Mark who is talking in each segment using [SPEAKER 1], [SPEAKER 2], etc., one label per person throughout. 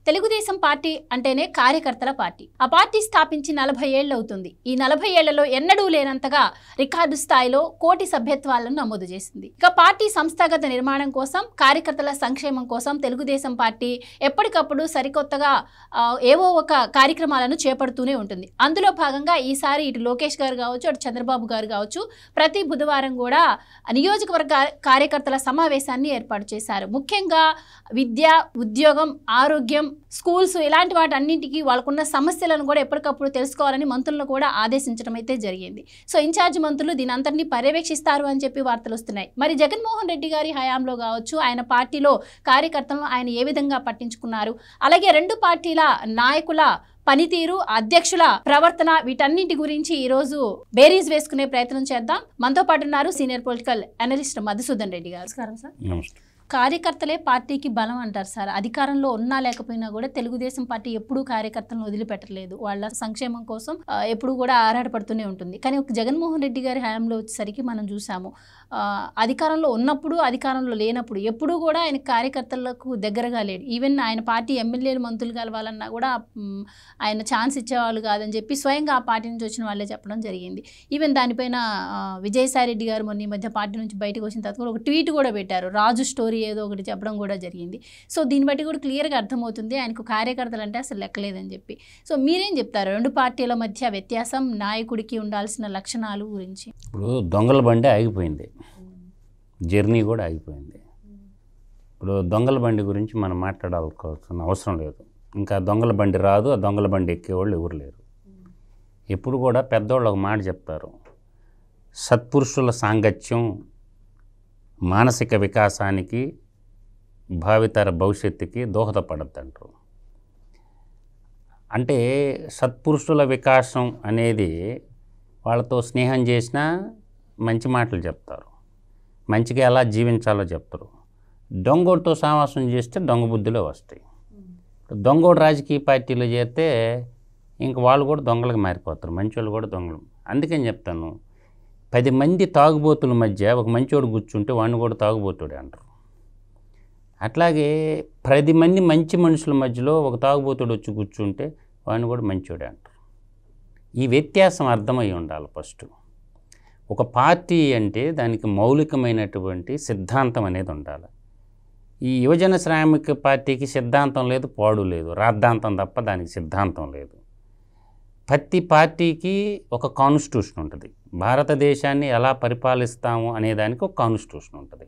[SPEAKER 1] Telugu Desam party అంటేనే కార్యకర్తల party. ఆ పార్టీ స్థాపించి 40 ఏళ్ళు అవుతుంది. ఈ 40 ఏళ్లలో ఎన్నడూ లేనంతగా రికార్డు స్థాయిలో కోటి సభ్యత్వాలను నమోదు చేసింది. ఇక పార్టీ సంస్థాగత నిర్మాణం కోసం, కార్యకర్తల సంక్షేమం కోసం తెలుగుదేశం పార్టీ ఎప్పటికప్పుడు సరికొత్తగా ఏవో ఒక కార్యక్రమాలను చేపడుతూనే ఉంటుంది. అందులో భాగంగా ఈసారి ఇటు లోకేష్ గారు కావచ్చు, అటు చంద్రబాబు గారు కావచ్చు, ప్రతి బుధవారం కూడా నియోజకవర్గ కార్యకర్తల సమావేశాన్ని ఏర్పాటు చేశారు. ముఖ్యంగా విద్య, ఉద్యోగం, ఆరోగ్యం, స్కూల్స్ ఇలాంటి వాటన్నింటికి వాళ్ళకున్న సమస్యలను కూడా ఎప్పటికప్పుడు తెలుసుకోవాలని మంత్రులను కూడా ఆదేశించడం అయితే జరిగింది. సో ఇన్ఛార్జ్ మంత్రులు దీని అంతటినీ పర్యవేక్షిస్తారు అని చెప్పి వార్తలు వస్తున్నాయి. మరి జగన్మోహన్ రెడ్డి గారి హయాంలో కావచ్చు, ఆయన పార్టీలో కార్యకర్తలను ఆయన ఏ విధంగా పట్టించుకున్నారు, అలాగే రెండు పార్టీల నాయకుల పనితీరు, అధ్యక్షుల ప్రవర్తన, వీటన్నింటి గురించి ఈరోజు బేరీజ్ వేసుకునే ప్రయత్నం చేద్దాం. మనతో పాటు ఉన్నారు senior political analyst Madhusudan Reddy గారు. నమస్కారం సార్. కార్యకర్తలే పార్టీకి బలం అంటారు సార్. అధికారంలో ఉన్నా లేకపోయినా కూడా తెలుగుదేశం పార్టీ ఎప్పుడూ కార్యకర్తలను వదిలిపెట్టలేదు. వాళ్ళ సంక్షేమం కోసం ఎప్పుడు కూడా ఆరాటపడుతూనే ఉంటుంది. కానీ జగన్మోహన్ రెడ్డి గారి హయాంలో వచ్చేసరికి మనం చూసాము, అధికారంలో ఉన్నప్పుడు, అధికారంలో లేనప్పుడు ఎప్పుడూ కూడా ఆయన కార్యకర్తలకు దగ్గరగా లేడు. ఈవెన్ ఆయన పార్టీ ఎమ్మెల్యేలు, మంత్రులు కలవాలన్నా కూడా ఆయన ఛాన్స్ ఇచ్చేవాళ్ళు కాదని చెప్పి స్వయంగా ఆ పార్టీ నుంచి వచ్చిన వాళ్ళే చెప్పడం జరిగింది. ఈవెన్ దానిపైన విజయసాయి రెడ్డి గారు మొన్న ఈ మధ్య పార్టీ నుంచి బయటకు వచ్చిన తర్వాత ఒక ట్వీట్ కూడా పెట్టారు. రాజు స్టోరీ ఏదో ఒకటి చెప్పడం కూడా జరిగింది. సో దీన్ని బట్టి కూడా క్లియర్గా అర్థమవుతుంది ఆయనకు కార్యకర్తలు అంటే అసలు లెక్కలేదని చెప్పి. సో మీరేం చెప్తారు రెండు పార్టీల మధ్య వ్యత్యాసం, నాయకుడికి ఉండాల్సిన లక్షణాలు గురించి?
[SPEAKER 2] ఇప్పుడు దొంగల బండి ఆగిపోయింది, జర్నీ కూడా ఆగిపోయింది. ఇప్పుడు దొంగల బండి గురించి మనం మాట్లాడాల్సిన అవసరం లేదు. ఇంకా దొంగల బండి రాదు, ఆ దొంగల బండి ఎక్కేవాళ్ళు ఎవరు లేరు. ఎప్పుడు కూడా పెద్దవాళ్ళు ఒక మాట చెప్తారు, సత్పురుషుల సాంగత్యం మానసిక వికాసానికి, భావితర భవిష్యత్తుకి దోహదపడద్దంటారు. అంటే సత్పురుషుల వికాసం అనేది వాళ్ళతో స్నేహం చేసినా మంచి మాటలు చెప్తారు, మంచిగా ఎలా జీవించాలో చెప్తారు. దొంగోడితో సావాసం చేస్తే దొంగ బుద్ధిలో వస్తాయి. దొంగోడు రాజకీయ పార్టీలో చేస్తే ఇంక వాళ్ళు కూడా దొంగలకు మారిపోతారు, మంచోళ్ళు కూడా దొంగలు. అందుకని చెప్తాను, 10 మంది తాగుబోతుల మధ్య ఒక మంచోడు కూర్చుంటే వాడిని కూడా తాగుబోతుడే అంటారు. అట్లాగే 10 మంది మంచి మనుషుల మధ్యలో ఒక తాగుబోతుడు వచ్చి కూర్చుంటే వాడిని కూడా మంచోడే అంటారు. ఈ వ్యత్యాసం అర్థమై ఉండాలి. ఫస్ట్ ఒక పార్టీ అంటే దానికి మౌలికమైనటువంటి సిద్ధాంతం అనేది ఉండాలి. ఈ యువజన శ్రామిక పార్టీకి సిద్ధాంతం లేదు, పాడు లేదు, రాద్ధాంతం తప్ప దానికి సిద్ధాంతం లేదు. ప్రతి పార్టీకి ఒక కాన్స్టిట్యూషన్ ఉంటుంది. భారతదేశాన్ని ఎలా పరిపాలిస్తాము అనేదానికి ఒక కాన్స్టిట్యూషన్ ఉంటుంది.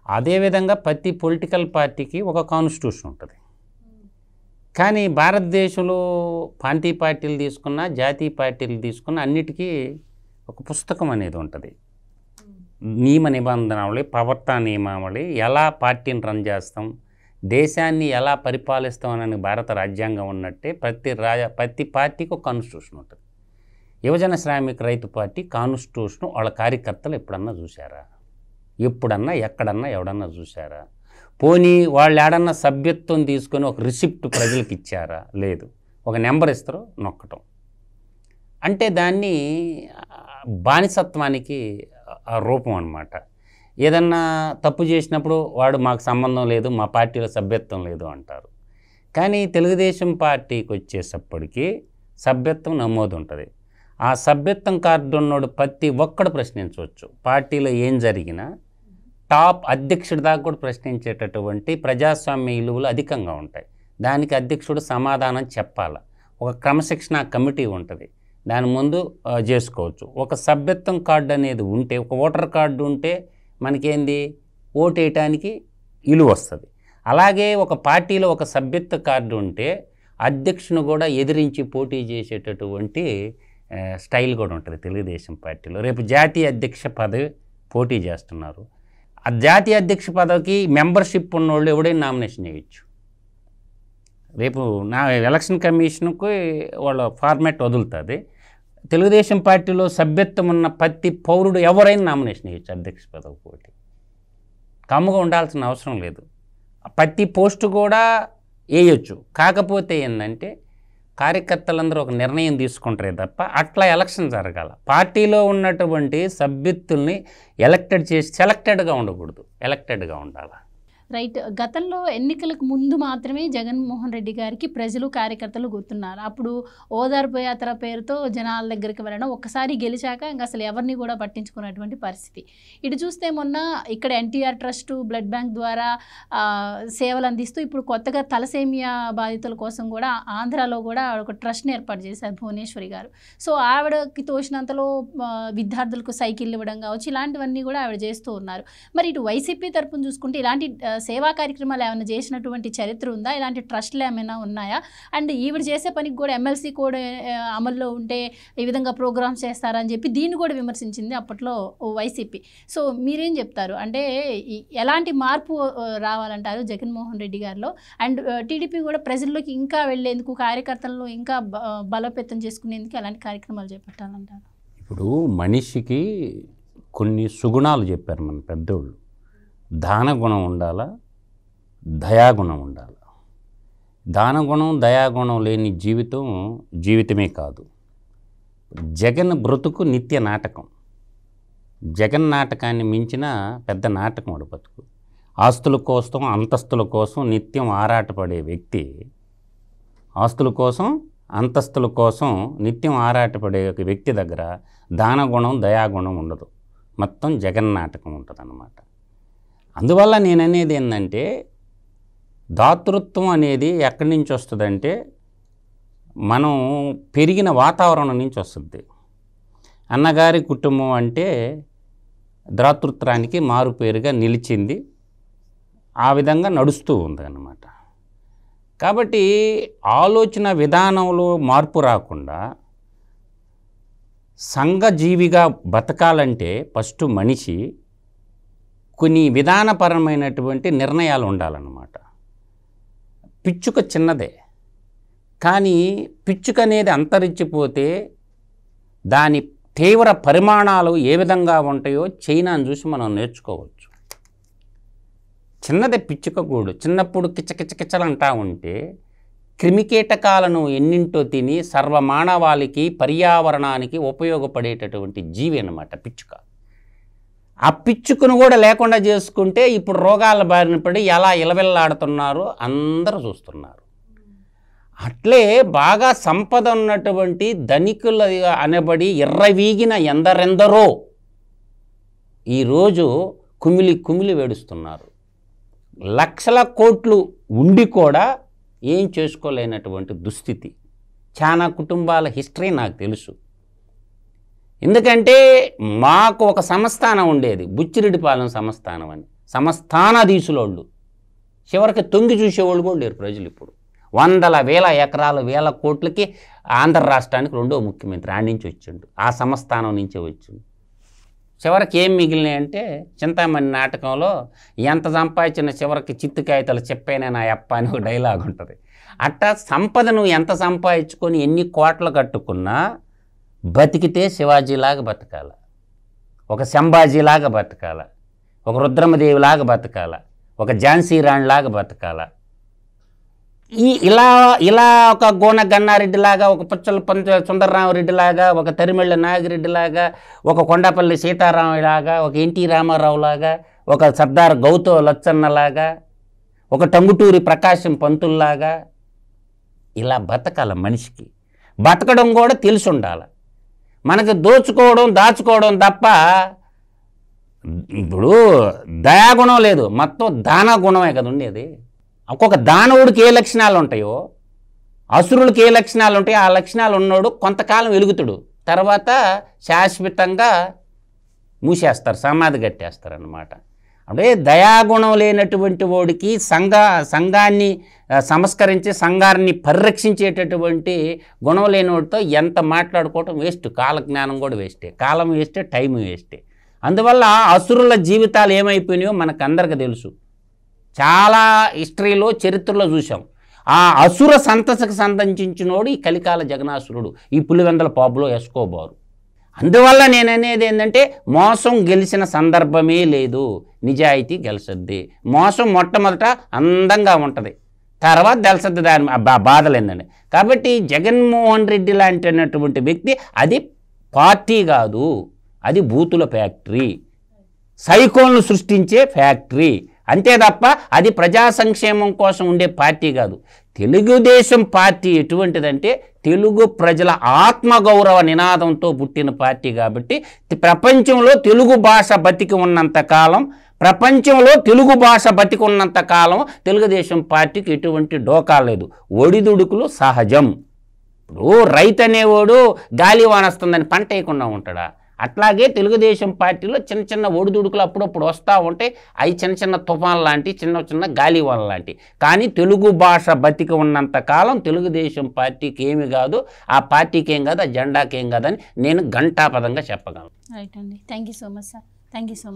[SPEAKER 2] అదేవిధంగా ప్రతి పొలిటికల్ పార్టీకి ఒక కాన్స్టిట్యూషన్ ఉంటుంది. కానీ భారతదేశంలో ప్రాంతీయ పార్టీలు తీసుకున్నా, జాతీయ పార్టీలు తీసుకున్నా అన్నిటికీ ఒక పుస్తకం అనేది ఉంటుంది. నియమ నిబంధనావళి, ప్రవర్తన నియమావళి, ఎలా పార్టీని రన్ చేస్తాం, దేశాన్ని ఎలా పరిపాలిస్తామని భారత రాజ్యాంగం ఉన్నట్టే ప్రతి పార్టీకి ఒక కాన్స్టిట్యూషన్ ఉంటుంది. యువజన శ్రామిక రైతు పార్టీ కాన్స్టిట్యూషన్ వాళ్ళ కార్యకర్తలు ఎప్పుడన్నా చూశారా? ఎప్పుడన్నా ఎక్కడన్నా ఎవడన్నా చూశారా? పోనీ వాళ్ళు ఏడన్నా సభ్యత్వం తీసుకొని ఒక రిసిప్ట్ ప్రజలకు ఇచ్చారా? లేదు. ఒక నెంబర్ ఇస్తారు, నొక్కటం. అంటే దాన్ని బానిసత్వానికి రూపం అన్నమాట. ఏదన్నా తప్పు చేసినప్పుడు వాడు మాకు సంబంధం లేదు, మా పార్టీలో సభ్యత్వం లేదు అంటారు. కానీ తెలుగుదేశం పార్టీకి వచ్చేసప్పటికి సభ్యత్వం నమోదు ఉంటుంది. ఆ సభ్యత్వం కార్డు ఉన్నోడు ప్రతి ఒక్కడు ప్రశ్నించవచ్చు. పార్టీలో ఏం జరిగినా టాప్ అధ్యక్షుడి దాకా కూడా ప్రశ్నించేటటువంటి ప్రజాస్వామ్య విలువలు అధికంగా ఉంటాయి. దానికి అధ్యక్షుడు సమాధానం చెప్పాలి. ఒక క్రమశిక్షణ కమిటీ ఉంటుంది, దాని ముందు చేసుకోవచ్చు. ఒక సభ్యత్వం కార్డు అనేది ఉంటే, ఒక ఓటర్ కార్డు ఉంటే మనకేంది, ఓటు వేయటానికి విలువ వస్తుంది. అలాగే ఒక పార్టీలో ఒక సభ్యత్వ కార్డు ఉంటే అధ్యక్షుని కూడా ఎదిరించి పోటీ చేసేటటువంటి స్టైల్ కూడా ఉంటుంది తెలుగుదేశం పార్టీలో. రేపు జాతీయ అధ్యక్ష పదవి పోటీ చేస్తున్నారు. ఆ జాతీయ అధ్యక్ష పదవికి మెంబర్షిప్ ఉన్నోళ్ళు ఎవడైనా నామినేషన్ చేయొచ్చు. రేపు ఎలక్షన్ కమిషన్కి వాళ్ళ ఫార్మాట్ వదులుతుంది. తెలుగుదేశం పార్టీలో సభ్యత్వం ఉన్న ప్రతి పౌరుడు ఎవరైనా నామినేషన్ చేయొచ్చు అధ్యక్ష పదవి పోటీ. కమ్ముగా ఉండాల్సిన అవసరం లేదు. ప్రతి పోస్టు కూడా వేయొచ్చు. కాకపోతే ఏంటంటే కార్యకర్తలందరూ ఒక నిర్ణయం తీసుకుంటారే తప్ప అట్లా ఎలక్షన్ జరగాల. పార్టీలో ఉన్నటువంటి సభ్యత్తుల్ని ఎలక్టెడ్ చేసి సెలెక్టెడ్గా ఉండకూడదు, ఎలక్టెడ్గా ఉండాలి.
[SPEAKER 1] రైట్. గతంలో ఎన్నికలకు ముందు మాత్రమే జగన్మోహన్ రెడ్డి గారికి ప్రజలు కార్యకర్తలు గుర్తున్నారు. అప్పుడు ఓదార్పు యాత్ర పేరుతో జనాల దగ్గరికి వెళ్ళడం, ఒక్కసారి గెలిచాక ఇంకా అసలు ఎవరిని కూడా పట్టించుకున్నటువంటి పరిస్థితి. ఇటు చూస్తే మొన్న ఇక్కడ ఎన్టీఆర్ ట్రస్ట్ బ్లడ్ బ్యాంక్ ద్వారా సేవలు అందిస్తూ ఇప్పుడు కొత్తగా తలసేమియా బాధితుల కోసం కూడా ఆంధ్రాలో కూడా ఒక ట్రస్ట్ని ఏర్పాటు చేశారు భువనేశ్వరి గారు. సో ఆవిడకి తోచినంతలో విద్యార్థులకు సైకిల్ ఇవ్వడం కావచ్చు, ఇలాంటివన్నీ కూడా ఆవిడ చేస్తూ ఉన్నారు. మరి ఇటు వైసీపీ తరపున చూసుకుంటే ఇలాంటి సేవా కార్యక్రమాలు ఏమైనా చేసినటువంటి చరిత్ర ఉందా? ఇలాంటి ట్రస్ట్లు ఏమైనా ఉన్నాయా? అండ్ ఈవిడ చేసే పనికి కూడా ఎమ్మెల్సీ కోడ్ అమల్లో ఉంటే ఈ విధంగా ప్రోగ్రామ్స్ చేస్తారని చెప్పి దీన్ని కూడా విమర్శించింది అప్పట్లో వైసీపీ. సో మీరేం చెప్తారు? అంటే ఎలాంటి మార్పు రావాలంటారు జగన్మోహన్ రెడ్డి గారిలో? అండ్ టీడీపీ కూడా ప్రజల్లోకి ఇంకా వెళ్ళేందుకు, కార్యకర్తలను ఇంకా బలోపేతం చేసుకునేందుకు ఎలాంటి కార్యక్రమాలు చేపట్టాలంటారు?
[SPEAKER 2] ఇప్పుడు మనిషికి కొన్ని సుగుణాలు చెప్పారు మన పెద్దోళ్ళు. దానగుణం ఉండాలా, దయాగుణం ఉండాలి. దానగుణం దయాగుణం లేని జీవితమే కాదు. జగన్ బ్రతుకు నిత్య నాటకం. జగన్ నాటకాన్ని మించిన పెద్ద నాటకం వాడు బతుకు. ఆస్తుల కోసం అంతస్తుల కోసం నిత్యం ఆరాటపడే వ్యక్తి, ఆస్తుల కోసం అంతస్తుల కోసం నిత్యం ఆరాటపడే ఒక వ్యక్తి దగ్గర దానగుణం దయాగుణం ఉండదు. మొత్తం జగన్ నాటకం ఉంటుంది అన్నమాట. అందువల్ల నేను అనేది ఏంటంటే, దాతృత్వం అనేది ఎక్కడి నుంచి వస్తుందంటే మనం పెరిగిన వాతావరణం నుంచి వస్తుంది. అన్నగారి కుటుంబం అంటే దాతృత్వానికి మారుపేరుగా నిలిచింది, ఆ విధంగా నడుస్తూ ఉంది అన్నమాట. కాబట్టి ఆలోచన విధానంలో మార్పు రాకుండా సంఘజీవిగా బతకాలంటే ఫస్ట్ మనిషి కొన్ని విధానపరమైనటువంటి నిర్ణయాలు ఉండాలన్నమాట. పిచ్చుక చిన్నదే, కానీ పిచ్చుక అనేది అంతరించిపోతే దాని తీవ్ర పరిమాణాలు ఏ విధంగా ఉంటాయో చైనాను చూసి మనం నేర్చుకోవచ్చు. చిన్నదే పిచ్చుక గూడు, చిన్నప్పుడు కిచకిచకిచలంటా ఉంటే క్రిమికీటకాలను ఎన్నింటో తిని సర్వమానవాళికి పర్యావరణానికి ఉపయోగపడేటటువంటి జీవి అన్నమాట పిచ్చుక. ఆ పిచ్చుకను కూడా లేకుండా చేసుకుంటే ఇప్పుడు రోగాల బారిన పడి ఎలా ఇలవిల్లాడుతున్నారో అందరూ చూస్తున్నారు. అట్లే బాగా సంపద ఉన్నటువంటి ధనికుల అనబడి ఎర్రవీగిన ఎందరెందరో ఈరోజు కుమిలి వేడుస్తున్నారు. లక్షల కోట్లు ఉండి కూడా ఏం చేసుకోలేనటువంటి దుస్థితి చాలా కుటుంబాల హిస్టరీ నాకు తెలుసు. ఎందుకంటే మాకు ఒక సంస్థానం ఉండేది, బుచ్చిరెడ్డిపాలెం సంస్థానం అని. సంస్థానాధీశులోళ్ళు చివరికి తొంగి చూసేవాళ్ళు కూడా లేరు ప్రజలు. ఇప్పుడు వందల వేల ఎకరాలు వేల కోట్లకి ఆంధ్ర రాష్ట్రానికి రెండో ముఖ్యమంత్రి ఆడి నుంచి వచ్చిండు, ఆ సంస్థానం నుంచే వచ్చిండు. చివరికి ఏం మిగిలినాయి అంటే చింతామణి నాటకంలో ఎంత సంపాదించిన చివరికి చిత్తు కాగితాలు చెప్పేనే నా అప్ప అని ఒక డైలాగ్ ఉంటుంది. అట్టా సంపదను ఎంత సంపాదించుకొని ఎన్ని కోట్లు కట్టుకున్నా బతికితే శివాజీలాగా బతకాల, ఒక శంభాజీలాగా బతకాల, ఒక రుద్రమదేవిలాగా బతకాల, ఒక ఝాన్సీ రాణిలాగా బతకాల. ఇలా ఒక గోన గన్నారెడ్డిలాగా, ఒక పుచ్చల సుందరరామరెడ్డిలాగా, ఒక తరిమెళ్ళ నాగిరెడ్డిలాగా, ఒక కొండపల్లి సీతారామలాగా, ఒక ఎన్టీ రామారావులాగా, ఒక సర్దార్ గౌతో లచ్చన్నలాగా, ఒక టంగుటూరి ప్రకాశం పంతుల్లాగా ఇలా బతకాల. మనిషికి బతకడం కూడా తెలిసి ఉండాలి. మనకు దోచుకోవడం దాచుకోవడం తప్ప ఇప్పుడు దయాగుణం లేదు, మొత్తం దానగుణమే కదా ఉండేది. ఒక్కొక్క దానవుడికి ఏ లక్షణాలు ఉంటాయో అసురులకి ఏ లక్షణాలు ఉంటాయో ఆ లక్షణాలు ఉన్నోడు కొంతకాలం వెలుగుతాడు, తర్వాత శాశ్వతంగా మూసేస్తారు, సమాధి కట్టేస్తారు అన్నమాట. అంటే దయాగుణం లేనటువంటి వాడికి సంఘాన్ని సంస్కరించి సంఘాన్ని పరిరక్షించేటటువంటి గుణం లేనివాడితో ఎంత మాట్లాడుకోవటం వేస్ట్, కాలజ్ఞానం కూడా వేస్టే, కాలం వేస్టే, టైం వేస్టే. అందువల్ల అసురుల జీవితాలు ఏమైపోయినాయో మనకు అందరికీ తెలుసు, చాలా హిస్టరీలో చరిత్రలో చూసాం. ఆ అసుర సంతతికి సంబంధించినోడు ఈ కలికాల జగనాసురుడు, ఈ పులివెందల పాపులో ఎస్కోబారు. అందువల్ల నేను అనేది ఏంటంటే మోసం గెలిచిన సందర్భమే లేదు, నిజాయితీ గెలిచద్ది. మోసం మొట్టమొదట అందంగా ఉంటుంది, తర్వాత తెలిసద్ది దాని బాధలు ఏందండి. కాబట్టి జగన్మోహన్ రెడ్డి లాంటి వ్యక్తి అది పార్టీ కాదు, అది బూతుల ఫ్యాక్టరీ, సైకోన్లు సృష్టించే ఫ్యాక్టరీ. అంతే తప్ప అది ప్రజా సంక్షేమం కోసం ఉండే పార్టీ కాదు. తెలుగుదేశం పార్టీ ఎటువంటిదంటే తెలుగు ప్రజల ఆత్మగౌరవ నినాదంతో పుట్టిన పార్టీ కాబట్టి ప్రపంచంలో తెలుగు భాష బతికి ఉన్నంత కాలం తెలుగుదేశం పార్టీకి ఎటువంటి డోకా లేదు. ఒడిదుడుకులు సహజం. ఇప్పుడు రైతు అనేవాడు గాలి వానొస్తుందని పంట వేయకుండా ఉంటాడా? అట్లాగే తెలుగుదేశం పార్టీలో చిన్న చిన్న ఒడిదుడుకులు అప్పుడప్పుడు వస్తూ ఉంటాయి. అవి చిన్న చిన్న తుఫాన్ లాంటి చిన్న గాలివాన లాంటి. కానీ తెలుగు భాష బతికి ఉన్నంత కాలం తెలుగుదేశం పార్టీకి ఏమి కాదు, ఆ పార్టీకి ఏం కాదు, ఆ జెండాకి ఏం కాదని నేను ఘంటాపదంగా చెప్పగలను.
[SPEAKER 1] రైట్ అండి. Thank you so much sir. Thank you so much.